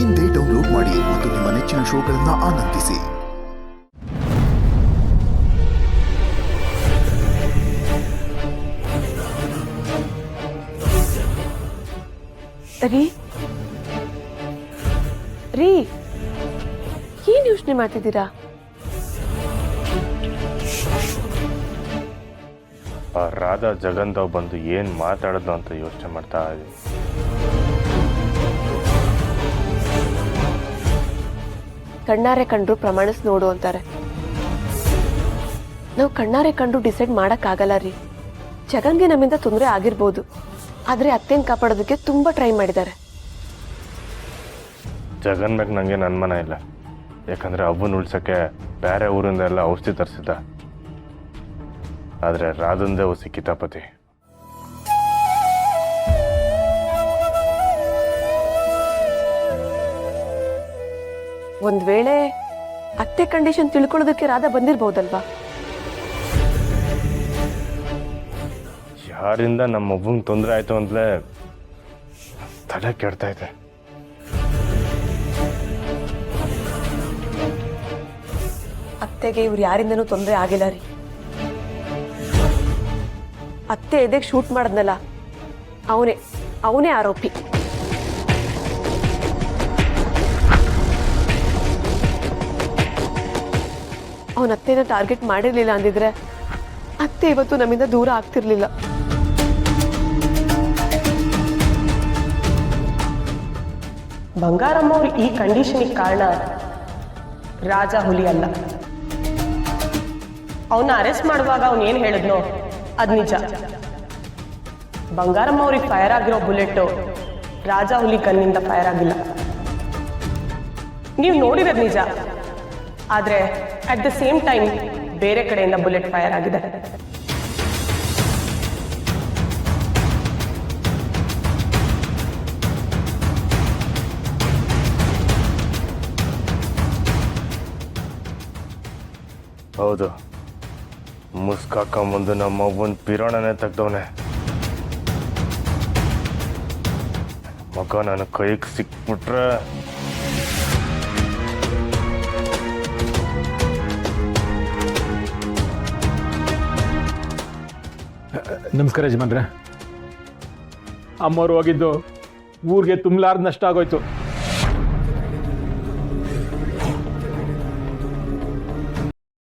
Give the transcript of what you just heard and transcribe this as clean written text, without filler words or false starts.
ಇಂದೇ ಡೌನ್ಲೋಡ್ ಮಾಡಿ ಮತ್ತು ನಿಮ್ಮ ನೆಚ್ಚಿನ ಶೋಗಳನ್ನು ಆನಂದಿಸಿ. ರೀ ರೀ ಏನ್ ಯೋಚನೆ ಮಾಡ್ತಿದ್ದೀರಾ? ರಾಧಾ ಜಗಂದವ್ ಬಂದು ಏನ್ ಮಾತಾಡೋದು ಅಂತ ಯೋಚನೆ ಮಾಡ್ತಾ ಇದ್ದೀನಿ. ಕಣ್ಣಾರೆ ಕಂಡ್ರು ಪ್ರಮಾಣಿಸ್ ನೋಡು ಅಂತಾರೆ. ನಾವು ಕಣ್ಣಾರೆ ಕಂಡು ಡಿಸೈಡ್ ಮಾಡಕ್ಕಾಗಲ್ಲ ರೀ. ಜಗನ್ಗೆ ನಮ್ಮಿಂದ ತೊಂದರೆ ಆಗಿರ್ಬೋದು, ಆದ್ರೆ ಅತ್ತೆನ್ ಕಾಪಾಡೋದಕ್ಕೆ ತುಂಬಾ ಟ್ರೈ ಮಾಡಿದ್ದಾರೆ. ಜಗನ್ ಮ್ಯಾಗ ನಂಗೆ ಅನುಮಾನ ಇಲ್ಲ, ಯಾಕಂದ್ರೆ ಅವ್ವನ್ನ ಉಳ್ಸಕ್ಕೆ ಬೇರೆ ಊರಿಂದ ಎಲ್ಲ ಔಷಧಿ ತರಿಸಿದ್ದ. ಆದ್ರೆ ರಾಧಂದೇ ಹೊಸಿ ಕಿತಾಪತಿ. ಒಂದ್ ವೇಳೆ ಅತ್ತೆ ಕಂಡೀಷನ್ ತಿಳ್ಕೊಳ್ಳೋದಕ್ಕೆ ರಾಧಾ ಬಂದಿರ್ಬಹುದಲ್ವಾ? ಯಾರಿಂದ ನಮ್ಮ ಒಬ್ಬಂಗೆ ತೊಂದರೆ ಆಯ್ತು ಅಂತಲೇ ತಲೆ ಕೆಡ್ತಾ ಇದೆ. ಅತ್ತೆಗೆ ಇವ್ರು ಯಾರಿಂದನೂ ತೊಂದರೆ ಆಗಿಲ್ಲ ರೀ. ಅತ್ತೆ ಎದೆಗೆ ಶೂಟ್ ಮಾಡದ್ನಲ್ಲ, ಅವನೇ ಆರೋಪಿ. ಅವನ ಅತ್ತೆನ ಟಾರ್ಗೆಟ್ ಮಾಡಿರ್ಲಿಲ್ಲ ಅಂದಿದ್ರೆ ಅತ್ತೆ ಇವತ್ತು ನಮ್ಮಿಂದ ದೂರ ಆಗ್ತಿರ್ಲಿಲ್ಲ. ಬಂಗಾರಮ್ಮ ಅವ್ರು ಈ ಕಂಡೀಷನಿಗೆ ಕಾರಣ ರಾಜ ಹುಲಿ ಅಲ್ಲ. ಅವನ್ನ ಅರೆಸ್ಟ್ ಮಾಡುವಾಗ ಅವನು ಏನು ಹೇಳಿದ್ನೋ ಅದು ನಿಜ. ಬಂಗಾರಮ್ಮ ಅವ್ರಿಗೆ ಫೈರ್ ಆಗಿರೋ ಬುಲೆಟ್ ರಾಜ ಹುಲಿ ಕಣ್ಣಿಂದ ಫೈರ್ ಆಗಿಲ್ಲ. ನೀವು ನೋಡಿರೋದು ನಿಜ, ಆದರೆ ಅಟ್ ದ ಸೇಮ್ ಟೈಮ್ ಬೇರೆ ಕಡೆಯಿಂದ ಬುಲೆಟ್ ಫೈರ್ ಆಗಿದೆ. ಹೌದು, ಮುಸ್ಕಾಕ ಮುಂದೆ ನಮ್ಮ ಒಬ್ಬನ ಪಿರಾಣನೇ ತೆಗ್ದವನೆ. ಮಗ ನನ್ನ ಕೈಗೆ ಸಿಕ್ಬಿಟ್ರೆ ನಮಸ್ಕಾರ ಯಜಮಾನ್ರೆ. ಅಮ್ಮವ್ರು ಹೋಗಿದ್ದು ಊರಿಗೆ ತುಂಬಲಾರ್ದು ನಷ್ಟ ಆಗೋಯ್ತು.